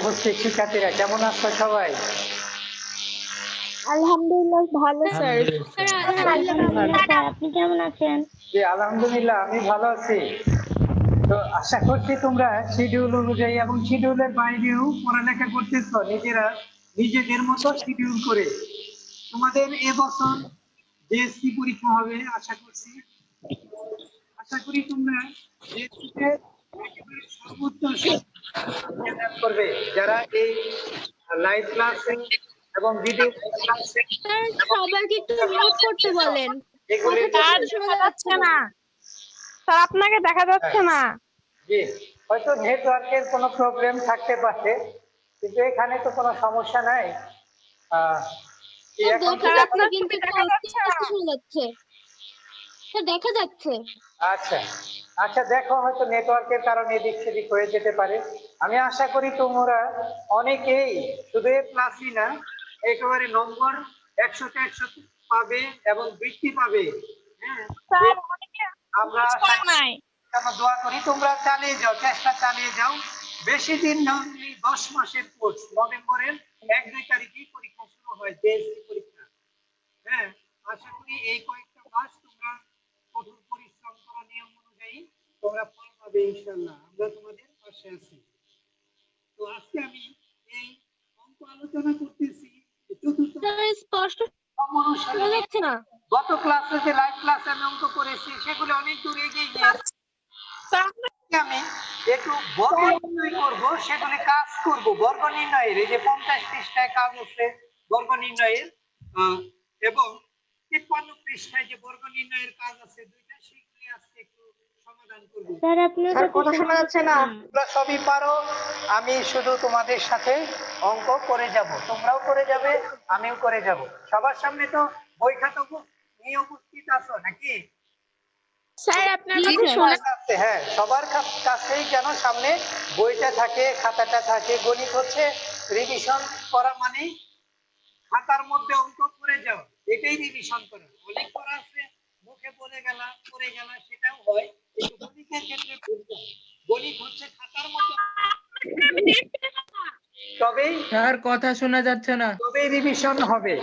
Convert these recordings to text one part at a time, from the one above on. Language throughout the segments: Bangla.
উপস্থিত শিক্ষার্থীরা কেমন আছো সবাই? আলহামদুলিল্লাহ ভালো স্যার। আলহামদুলিল্লাহ আপনি কেমন আছেন? জি আলহামদুলিল্লাহ আমি ভালো আছি। তো আশা করছি তোমরা শিডিউল অনুযায়ী এবং শিডিউলের বাইরেও পড়ালেখা করতেছো নিজেদের মতো শিডিউল করে। তোমাদের এবছর জেএসসি পরীক্ষা হবে আশা করি তোমরা জেএসসিতে একেবারে সর্বোচ্চ করবে যারা এই লাইভ ক্লাসে এবং ভিডিও ক্লাসে স্যার সবাইকে একটু মিউট করতে বলেন। এগুলি শোনা যাচ্ছে না। স্যার আপনাকে দেখা যাচ্ছে না। জি হয়তো নেটওয়ার্কের কোনো প্রবলেম থাকতে পারে, কিন্তু এখানে তো কোনো সমস্যা নাই। আপনার কিন্তু শোনা যাচ্ছে। দেখা যাচ্ছে। আচ্ছা আচ্ছা, দেখো হয়তো নেটওয়ার্কের কারণে এদিক সেদিক হয়ে যেতে পারে। আমি আশা করি তোমরা অনেকেই শুধু এ প্লাসই না, একেবারে নম্বর 100তে 100 পাবে এবং বৃত্তি পাবে। হ্যাঁ, আমরা দোয়া করি তোমরা চালিয়ে যাও, চেষ্টা চালিয়ে যাও। বেশি দিন না, 10 মাসের কোর্স। নভেম্বরের 1-2 তারিখেই পরীক্ষা শুরু হয়, জেএসসি পরীক্ষা। হ্যাঁ, আশা করি এই কয়েকটা মাস তোমরা কঠোর পরিশ্রম করা, নিয়ম অনুযায়ী তোমরা ফল পাবে ইনশাআল্লাহ। আমরা তোমাদের পাশে আছি। তো আজকে আমি এই অঙ্ক আলোচনা করতেছি চতুর্থ স্পষ্ট শোনা যাচ্ছে না। গত ক্লাসে যে লাইভ ক্লাসে আমি অঙ্ক করেছি সেগুলো অনেক দূর এগিয়ে গিয়েছে। আমি একটু বর্গ নির্ণয় করবো, সেগুলি কাজ করব বর্গ নির্ণয়ের। এই যে 50 পৃষ্ঠায় কাজ আছে বর্গ নির্ণয়ের, এবং 53 পৃষ্ঠায় যে বর্গ নির্ণয়ের কাজ আছে দুইটা, সেগুলি আজকে একটু সমাধান করব। স্যার আপনার কথা শোনা যাচ্ছে না। তোমরা সবই পারো, আমি শুধু তোমাদের সাথে অঙ্ক করে যাব, তোমরাও করে যাবে, আমিও করে যাব। সবার সামনে তো বই খাতা নিয়ে উপস্থিত আছো নাকি? স্যার আপনার কথা শোনা যাচ্ছে। হ্যাঁ, সবার কাছেই যেন সামনে বইটা থাকে, খাতাটা থাকে। গণিত হচ্ছে রিভিশন করা, মানে খাতার মধ্যে অঙ্ক করে যাওয়া, এটাই রিভিশন করা। অনেক করা আছে মুখে বলে গেলা করে গেলা, সেটাও হয়, কিন্তু গণিতের ক্ষেত্রে গণিত হচ্ছে খাতার মধ্যে। তবেই স্যার কথা শোনা যাচ্ছে না, তবেই রিভিশন হবে।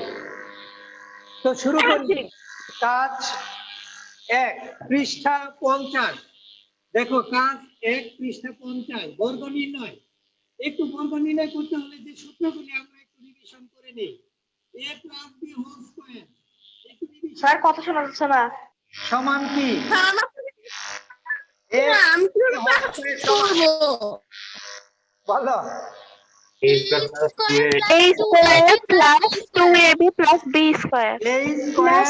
তো শুরু করি। কাজ 1 পৃষ্ঠা 50। দেখো কাজ 1 পৃষ্ঠা 50, বর্গ নির্ণয়। একটু বর্গ নির্ণয় করতে হলে যে সূত্রগুলি আমরা একটু রিভিশন করে নেই। a + b whole square, sir কথা শোনা যাচ্ছে না। সমান কি? বলো। a square plus 2ab plus b square a square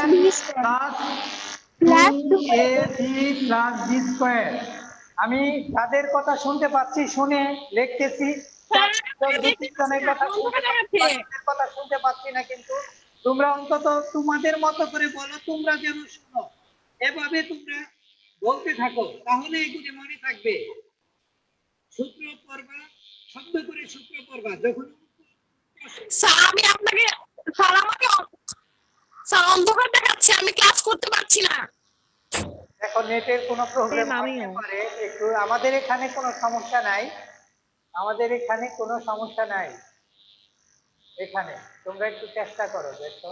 plus 2ab plus b square. আমি তাদের কথা শুনতে পাচ্ছি, শুনে লিখতেছি। কথা শুনতে পাচ্ছি না, কিন্তু তোমরা অন্তত তোমাদের মতো করে বলো, তোমরা যেন শুনো। এভাবে তোমরা বলতে থাকো, তাহলে এগুলি মনে থাকবে। সূত্র পড়বা, শব্দ করে সূত্র পড়বা। যখন স্যার আমি আপনাকে আমাকে অন্ধকার দেখাচ্ছে, আমি ক্লাস করতে পারছি না। এখন নেটের কোনো প্রবলেম হতে পারে একটু। আমাদের এখানে কোনো সমস্যা নাই, এখানে তোমরা একটু চেষ্টা করো, দেখো।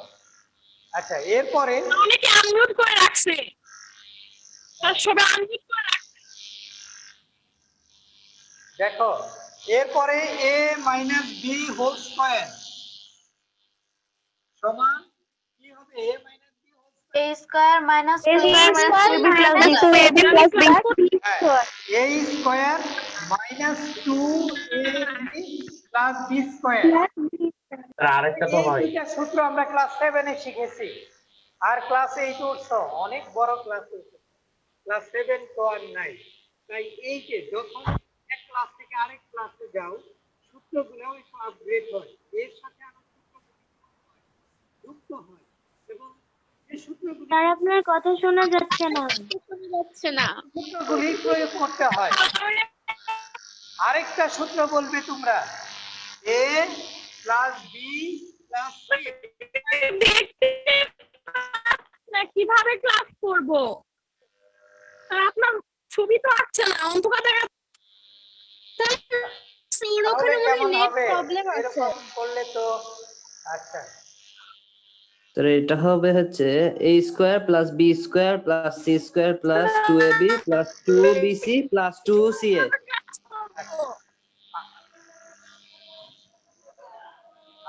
আচ্ছা, এরপরে অনেকে আনমিউট করে রাখছে, তার সবাই আনমিউট করে রাখছে। দেখো, এরপরে a - b হোল স্কয়ার সমান কি হবে? a square minus 2ab plus b square a square minus 2ab plus b square. আরেকটা তো হয়, এইটা সূত্র আমরা ক্লাস 7 এ শিখেছি, আর ক্লাস 8 উঠছো, অনেক বড় ক্লাস হয়েছে। ক্লাস 7 তো আর নাই, তাই এই যে যখন এক ক্লাস থেকে আরেক ক্লাসে যাও, সূত্রগুলো একটু আপগ্রেড হয়, এর সাথে আরো সূত্রগুলো যুক্ত হয়, এবং এই সূত্রগুলো স্যার আপনার কথা শোনা যাচ্ছে না। সূত্রগুলি প্রয়োগ করতে হয়। আরেকটা সূত্র বলবে তোমরা, a plus b plus c। কিভাবে ক্লাস করব? আর আপনার ছবি তো আসছে না, অন্ধকার দেখা। তাহলে কেমন নেট হবে প্রবলেম আছে এরকম করলে তো আচ্ছা তো এটা হবে হচ্ছে a square plus b square plus c square plus 2ab plus 2bc plus 2ca।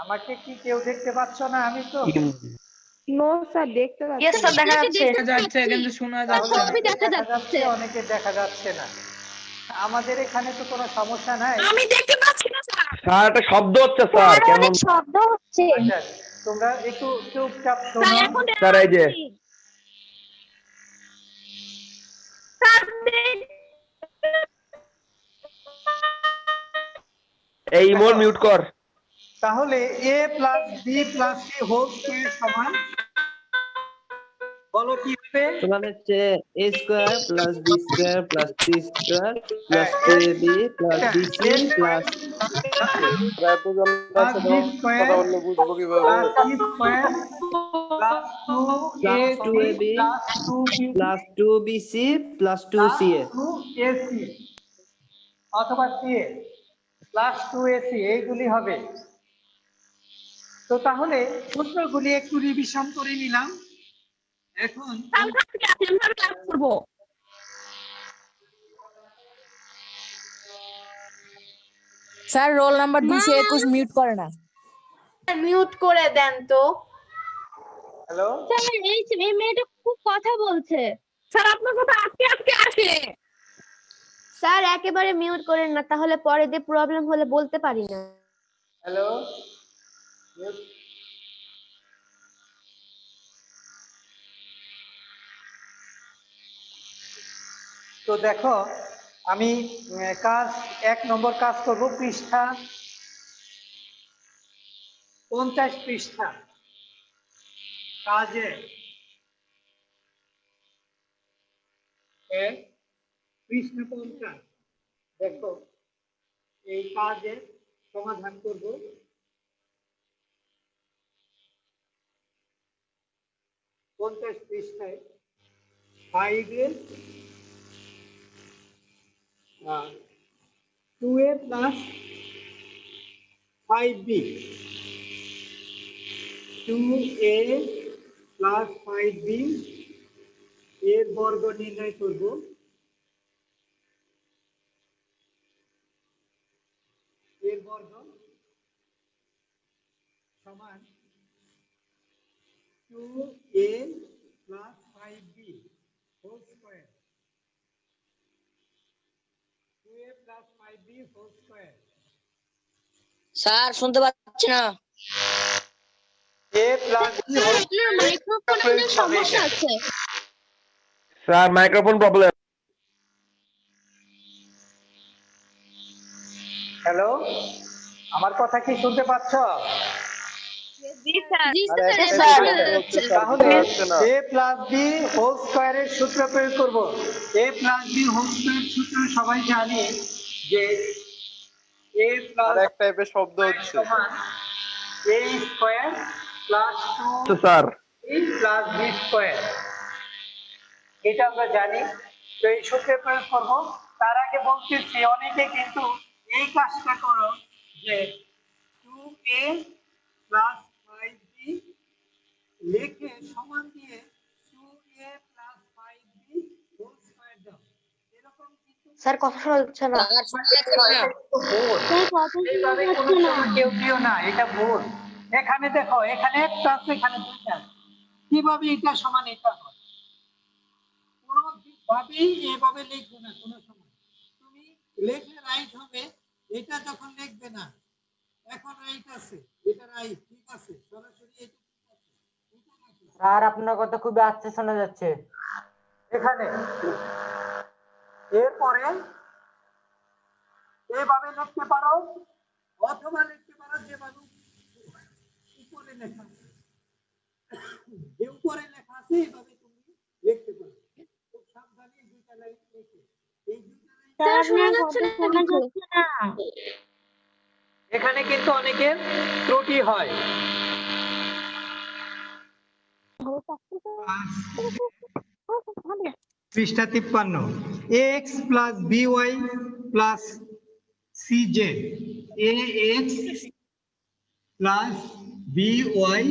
আমাকে কি কেউ দেখতে পাচ্ছ না? আমি তো নো স্যার দেখতে পাচ্ছি ইয়েস স্যার দেখা যাচ্ছে। দেখা যাচ্ছে কিন্তু শোনা যাচ্ছে না। অনেকে দেখা দেখা যাচ্ছে। যাচ্ছে অনেকে দেখা যাচ্ছে না। আমাদের এখানে তো কোনো সমস্যা নাই। আমি দেখতে পাচ্ছি না স্যার। স্যার একটা শব্দ হচ্ছে স্যার কেমন শব্দ হচ্ছে আচ্ছা তোমরা একটু চুপচাপ শোনো। স্যার এখন স্যার এই যে এই ইমোর মিউট কর। তাহলে a plus B plus C whole square সমান বলো কি হবে? সমান হচ্ছে a square plus b square plus c square plus 2ab plus bc plus plus B square বুঝবো কিভাবে? Plus C square plus 2ab plus 2b plus 2bc plus 2ca। 2ac অথবা ca প্লাস 2ac এইগুলি হবে। তো তাহলে সূত্রগুলি একটু রিভিশন করে নিলাম। এখন আমি ক্লাস করবো। স্যার রোল নাম্বার 221 মিউট করে না। মিউট করে দেন তো হ্যালো স্যার এই মেয়েটা খুব কথা বলছে স্যার আপনার কথা আজকে আজকে আসে। স্যার একেবারে মিউট করেন না, তাহলে পরে দিয়ে প্রবলেম হলে বলতে পারি না। হ্যালো তো দেখো আমি কাজ 1 নম্বর কাজ করব পৃষ্ঠা 50 পৃষ্ঠা কাজে পৃষ্ঠা 50 দেখো এই কাজে সমাধান করব। পঞ্চাশ পৃষ্ঠায় 5 2a plus 5b 2a plus 5b এর বর্গ নির্ণয় করব। এর বর্গ সমান 2a plus 5b whole square 2a plus 5b whole square. Sir শুনতে পাচ্ছি না। a প্লাস b হোল আপনার মাইক্রোফোনের সমস্যা আছে স্যার মাইক্রোফোন প্রবলেম। হ্যালো আমার কথা কি শুনতে পাচ্ছ? জি স্যার স্যার। শোনা যাচ্ছে। তাহলে a প্লাস b হোল স্কয়ারের সূত্র প্রয়োগ করব। a plus b whole square সূত্র সবাই জানি যে a প্লাস এক টাইপের শব্দ হচ্ছে। সমান a স্কয়ার প্লাস তো 2 sir a plus b square এটা আমরা জানি। তো এই সূত্রে প্রয়োগ করব। তার আগে বলতেছি অনেকে কিন্তু এই কাজটা করো যে 2a প্লাস 5b লিখে সমান দিয়ে 2a plus 5b whole square দাও। এরকম কিন্তু স্যার কথা শোনা যাচ্ছে না। এটা কিন্তু ভুল। স্যার কথা শোনা এইভাবে কোনো যাচ্ছে না সময় কেউ দিও না, এটা ভুল। এখানে দেখো এখানে একটা আছে এখানে দুইটা আছে। কিভাবে এটা সমান এটা হয়? কোনো ভাবেই এভাবে লিখবে না কোনো সময়। তুমি লেখে রাইট হবে এটা যখন লিখবে না। এখন রাইট আছে এটা রাইট ঠিক আছে সরাসরি এটা ঠিক আছে এটা নাকি? স্যার আপনার কথা খুবই আস্তে শোনা যাচ্ছে। এখানে এরপরে এইভাবে লিখতে পারো অথবা লিখতে পারো যেভাবে উপরে লেখা আছে। যে উপরে লেখা আছে এইভাবে তুমি লিখতে পারো। খুব সাবধানে এই দুইটা লাইন লিখে এই দুইটা লাইন স্যার শোনা যাচ্ছে না কিন্তু এখানে কিন্তু অনেকের ত্রুটি হয়। পৃষ্ঠা 53 ax plus by plus cj ax plus by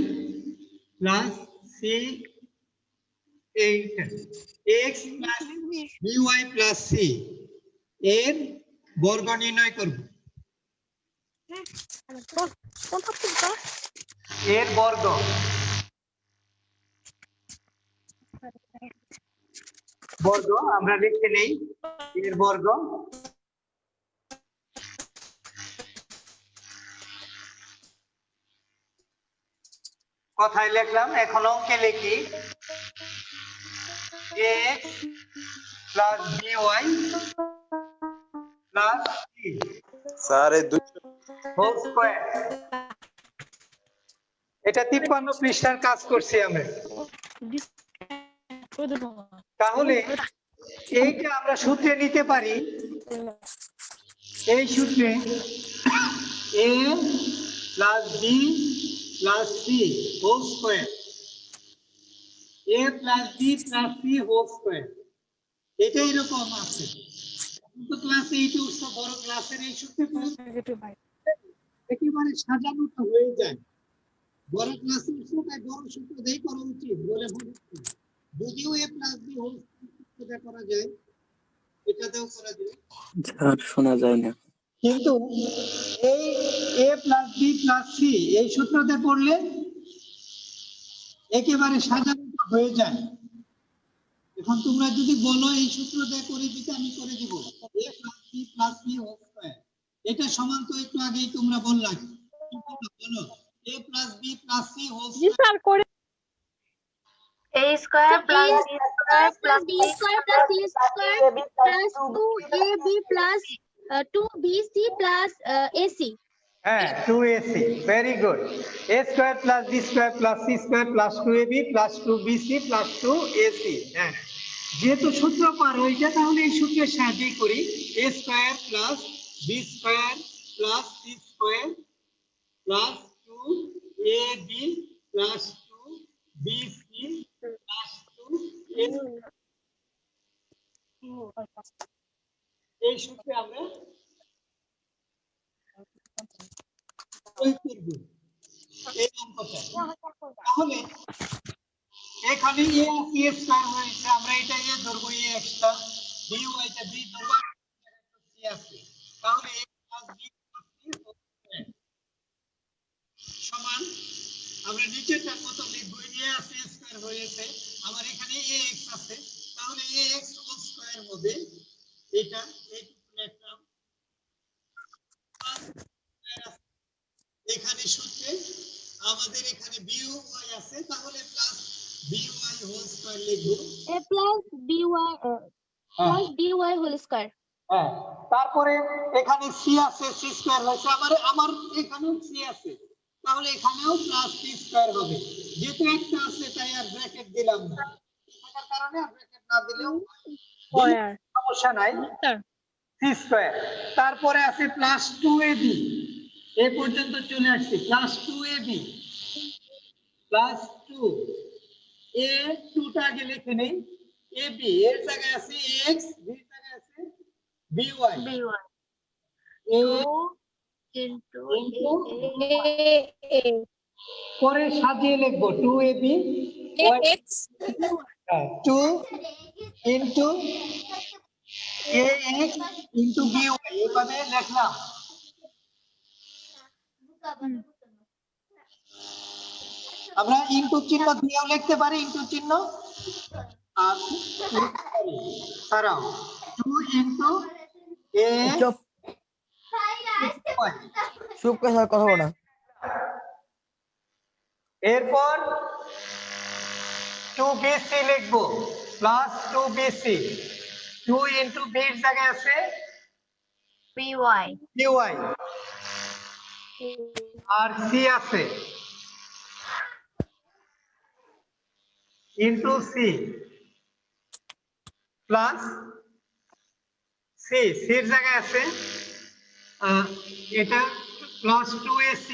plus c এইটা x plus by plus c এর বর্গ নির্ণয় করব এর বর্গ আমরা লিখে নেই এর বর্গ কথায় লিখলাম এখন অঙ্কে লিখি ax plus by plus c sir এই দুই হোল স্কয়ার এটা 53 পৃষ্ঠার কাজ করছি আমরা তাহলে এইটা আমরা সূত্রে নিতে পারি এই সূত্রে a plus b plus c whole square a plus b plus c whole square এটা এরকম আছে কিন্তু ক্লাস 8 উঠছে বড় ক্লাসের এই সূত্রে একেবারে সাজানো তো হয়ে যায় বড় ক্লাসে উঠছে তাই বড় সূত্র দেই করা উচিত বলে মনে করি যদিও a plus b whole square করা যায় এটাতেও করা যায় স্যার শোনা যায় না কিন্তু এই a plus b plus c এই সূত্রতে পড়লে একেবারে সাজানো হয়ে যায় এখন তোমরা যদি বলো এই সূত্র দিয়ে করে দিতে আমি করে দিব a plus b plus c whole square এটা সমান তো একটু আগেই তোমরা বললা বলো a plus b plus c whole square a square plus b square plus b square plus c square plus 2ab plus 2bc plus ac হ্যাঁ 2ac very good a square plus b square plus c square plus 2ab plus 2bc plus 2ac হ্যাঁ যেহেতু সূত্র পারো এটা তাহলে এই সূত্রের সাহায্যে করি a square plus b square plus c square plus 2ab plus 2bc plus 2ac এই সূত্রে আমরা প্রয়োগ করব এই অঙ্কটা তাহলে এখানে a আছে a স্কয়ার হয়েছে আমরা এটা a ধরব a এক্সট্রা b এটা b ধরব c আছে তাহলে a plus b plus c সমান আমরা নিচেরটা কত লিখব a আছে a স্কয়ার হয়েছে আমার এখানে ax আছে তাহলে ax হোল স্কয়ার হবে এটা এইটুকু লিখলাম এখানে সূত্রে আমাদের এখানে by আছে তাহলে প্লাস by হোল স্কয়ার লিখব a plus by whole square হ্যাঁ তারপরে এখানে c আছে c স্কয়ার হয়েছে আমার এখানেও c আছে তাহলে এখানেও প্লাস c স্কয়ার হবে যেহেতু একটা আছে তাই আর ব্র্যাকেট দিলাম না থাকার কারণে আর ব্র্যাকেট না দিলেও সমস্যা নাই c স্কয়ার তারপরে আছে প্লাস 2ab এই পর্যন্ত চলে আসছে প্লাস 2ab প্লাস 2 a 2টা আগে লিখে নেই ab এর জায়গায় আছে ax b এর জায়গায় আছে by a into পরে সাজিয়ে লিখব 2ab x 2 into ax into by এভাবে লিখলাম আমরা ইনটু চিহ্ন দিয়েও লিখতে পারি ইনটু চিহ্ন আর ছাড়াও 2 into a চুপ করে স্যার কথা বলো না এরপর 2bc লিখব প্লাস 2bc 2 into b এর জায়গায় আছে by by আর c আছে into c প্লাস c এর জায়গায় আছে এটা প্লাস 2ac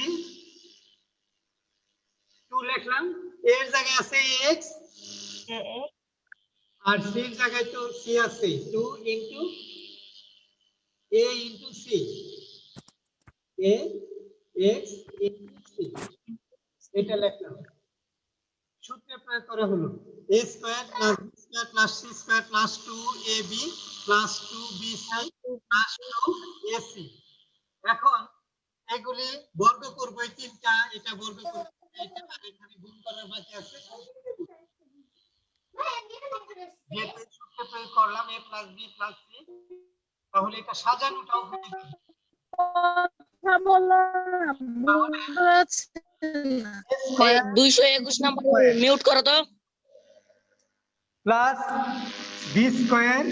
2 লিখলাম এর জায়গায় আছে ax আর c এর জায়গায় তো c আছে 2 into a into c A x এটা লিখলাম, সূত্রে প্রয়োগ করা হলো a square plus b square plus c square plus 2ab plus 2bc plus 2ac। এখন এগুলি বর্গ করব, এই তিনটা এটা বর্গ করব, এটা আর এখানে গুণ করার বাকি আছে। যেহেতু সূত্রে প্রয়োগ করলাম a plus b plus c, তাহলে এটা সাজানোটাও হয়ে গেল। এই 221 নাম্বার মিউট করো তো। Plus B square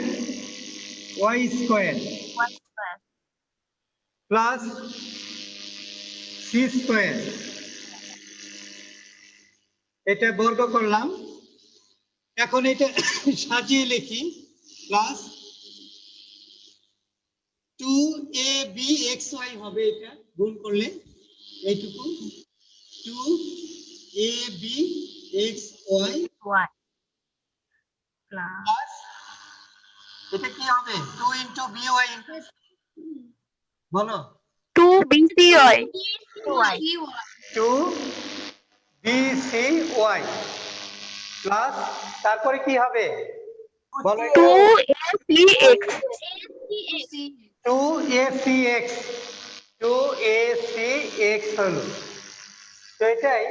Y square plus C square, এটা বর্গ করলাম। এখন এটা সাজিয়ে লিখি, প্লাস 2abxy হবে, এটা গুণ করলে এইটুকু 2abxy প্লাস এটা কি হবে 2 into by into বলো 2bcy 2bcy প্লাস তারপরে কি হবে বলো 2acx 2acx 2acx হলো। তো এটাই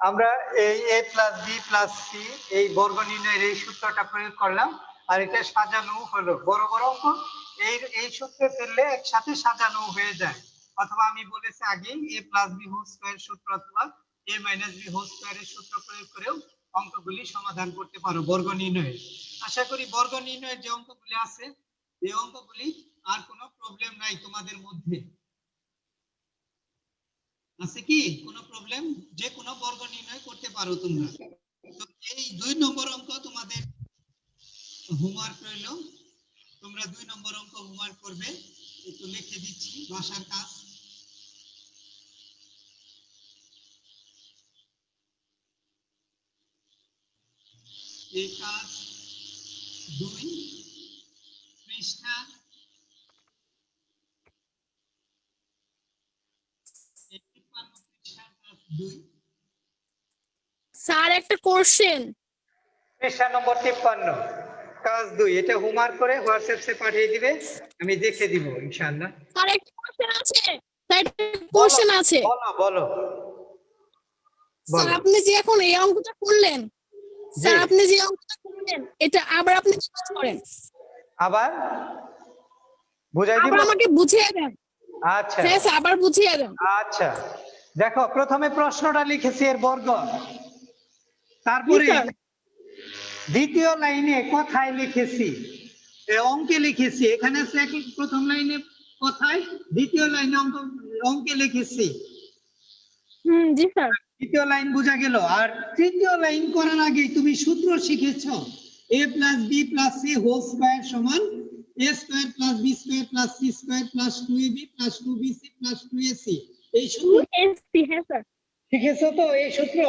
আমরা এই a plus b plus c এই বর্গ নির্ণয়ের এই সূত্রটা প্রয়োগ করলাম, আর এটা সাজানো হলো। বড় বড় অঙ্ক এই সূত্রে ফেললে একসাথে সাজানো হয়ে যায়। অথবা আমি বলেছি আগে a plus b whole square সূত্র অথবা a মাইনাস b হোল স্কয়ারের সূত্র প্রয়োগ করেও অঙ্কগুলি সমাধান করতে পারো বর্গ নির্ণয়ে। আশা করি বর্গ নির্ণয়ের যে অঙ্কগুলি আছে এই অঙ্কগুলি আর কোনো প্রবলেম নাই তোমাদের মধ্যে, আছে কি কোনো প্রবলেম? যে কোনো বর্গ নির্ণয় করতে পারো তোমরা। তো এই 2 নম্বর অঙ্ক তোমাদের হোমওয়ার্ক রইল, তোমরা 2 নম্বর অঙ্ক হোমওয়ার্ক করবে। একটু লিখে দিচ্ছি ভাষার কাজ। এই কাজ 2 পৃষ্ঠা 2 স্যার একটা কোশ্চেন। পৃষ্ঠা নম্বর 53 কাজ 2, এটা হোমওয়ার্ক করে হোয়াটসঅ্যাপে পাঠিয়ে দিবে, আমি দেখে দিব ইনশাআল্লাহ। স্যার একটা কোশ্চেন আছে, স্যার একটা কোশ্চেন আছে। বলো বলো স্যার আপনি যে এখন এই অঙ্কটা করলেন, স্যার জি। আপনি যে অঙ্কটা করলেন এটা আবার আপনি কি করেন? আবার বুঝাই দিব। আবার আমাকে বুঝিয়ে দেন। আচ্ছা হ্যাঁ স্যার আবার বুঝিয়ে দেন। আচ্ছা, দেখো প্রথমে প্রশ্নটা লিখেছি এর বর্গ, তারপরে জি, স্যার। দ্বিতীয় লাইনে কথায় লিখেছি, অঙ্কে লিখেছি। এখানে আছে প্রথম লাইনে কথায়, দ্বিতীয় লাইনে অঙ্কে লিখেছি। জি স্যার। দ্বিতীয় লাইন বোঝা গেল। আর তৃতীয় লাইন করার আগে তুমি সূত্র শিখেছো a plus b plus c whole square সমান a square plus b square plus c square plus 2ab plus 2bc plus 2ac। এই সূত্র হ্যাঁ স্যার। শিখেছো তো এই সূত্র?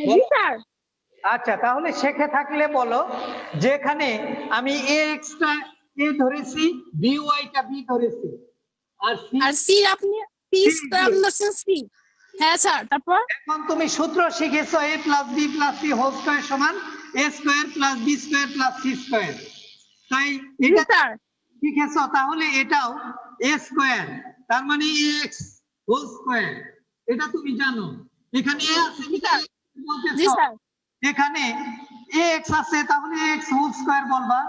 জি স্যার। আচ্ছা, তাহলে শেখে থাকলে বলো, যেখানে আমি ax টা a ধরেছি, by টা b ধরেছি, আর c আর সি আপনি পি স্কয়ার প্লাস সি। হ্যাঁ স্যার, তারপর এখন তুমি সূত্র শিখেছো a plus b plus c whole square সমান a square plus b square plus c square. তাই জি এটা স্যার। শিখেছো, তাহলে এটাও a স্কয়ার, তার মানে ax হোল স্কয়ার, এটা তুমি জানো। এখানে a আছে কি জি বলতেছো, স্যার। এখানে ax আছে তাহলে x হোল স্কয়ার বলবা,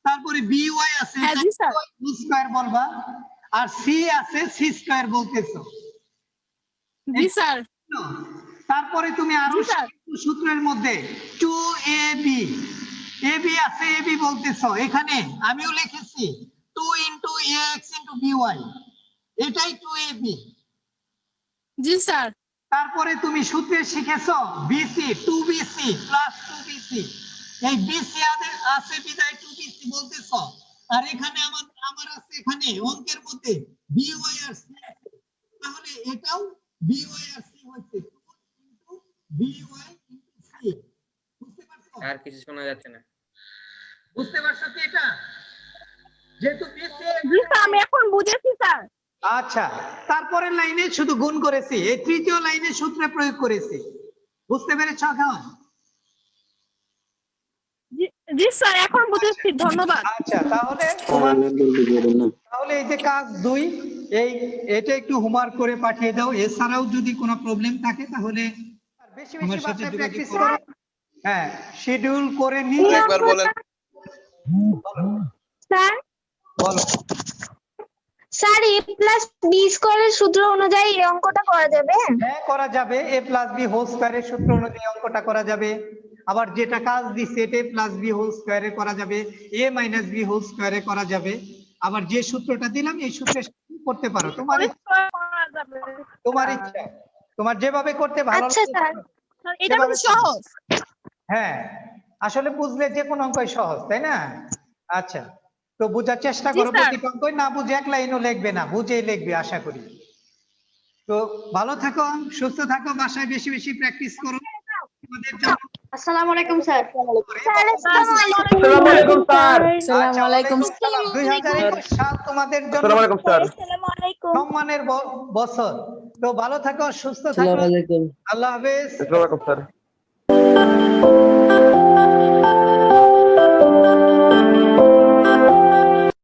তারপরে by আছে হ্যাঁ জি স্যার। হোল স্কয়ার বলবা, আর c আছে c স্কয়ার বলতেছো। জি স্যার। তারপরে তুমি আরো জি স্যার। সূত্রের মধ্যে 2ab ab আছে ab বলতেছো, এখানে আমিও লিখেছি 2 into ax into by, এটাই 2ab। জি স্যার। তারপরে তুমি সূত্রে শিখেছো bc 2bc প্লাস 2bc, এই bc আছে বিদায় 2bc বলতেছো। আর এখানে আমার আছে এখানে অঙ্কের মধ্যে by আর c, তাহলে এটাও by আর c হচ্ছে 2 into by into c। বুঝতে পারছো? আর কিছু শোনা যাচ্ছে না। বুঝতে পারছো কি এটা? যেহেতু bc জি স্যার, আমি এখন বুঝেছি স্যার। আচ্ছা, তারপরের লাইনে শুধু গুণ করেছি, এই তৃতীয় লাইনে সূত্রে প্রয়োগ করেছি। বুঝতে পেরেছ এখন? জি স্যার, এখন বুঝেছি, ধন্যবাদ। আচ্ছা, তাহলে তাহলে এই যে কাজ 2, এটা একটু হোমওয়ার্ক করে পাঠিয়ে দাও। এছাড়াও যদি কোনো প্রবলেম থাকে তাহলে বেশি বেশি বাসায় প্র্যাকটিস করো। হ্যাঁ, শিডিউল করে নিয়ে একবার বলেন। স্যার বলো। স্যার a প্লাস বি স্কোয়ারের সূত্র অনুযায়ী এই অঙ্কটা করা যাবে? হ্যাঁ, করা যাবে। a প্লাস বি হোল স্কয়ারের সূত্র অনুযায়ী অঙ্কটা করা যাবে। আবার যেটা কাজ দিচ্ছে এটা প্লাস বি হোল স্কয়ারে করা যাবে, a মাইনাস বি হোল স্কয়ারে করা যাবে। আবার যে সূত্রটা দিলাম এই সূত্রে করতে পারো, তোমার ইচ্ছা, তোমার যেভাবে করতে ভালো আচ্ছা লাগে। স্যার, এটা সেভাবে কিন্তু সহজ। হ্যাঁ, আসলে বুঝলে যে কোনো অঙ্কই সহজ, তাই না? আচ্ছা, তো বোঝার চেষ্টা করো। স্যার। প্রতিটা অঙ্কই না বুঝে এক লাইনও লিখবে না, বুঝেই লিখবে আশা করি। তো ভালো থাকো, সুস্থ থাকো, বাসায় বেশি বেশি প্র্যাকটিস করো। তোমাদের জন্য আসসালামু আলাইকুম স্যার। স্যার আসসালামু আসসালামু আলাইকুম স্যার। আসসালামু আলাইকুম। 2021 সাল তোমাদের জন্য আসসালামু আলাইকুম স্যার। আলাইকুম। সম্মানের বছর। তো ভালো থাকো, সুস্থ থাকো। আসসালামু আলাইকুম। আল্লাহ হাফেজ। আসসালামু আলাইকুম স্যার।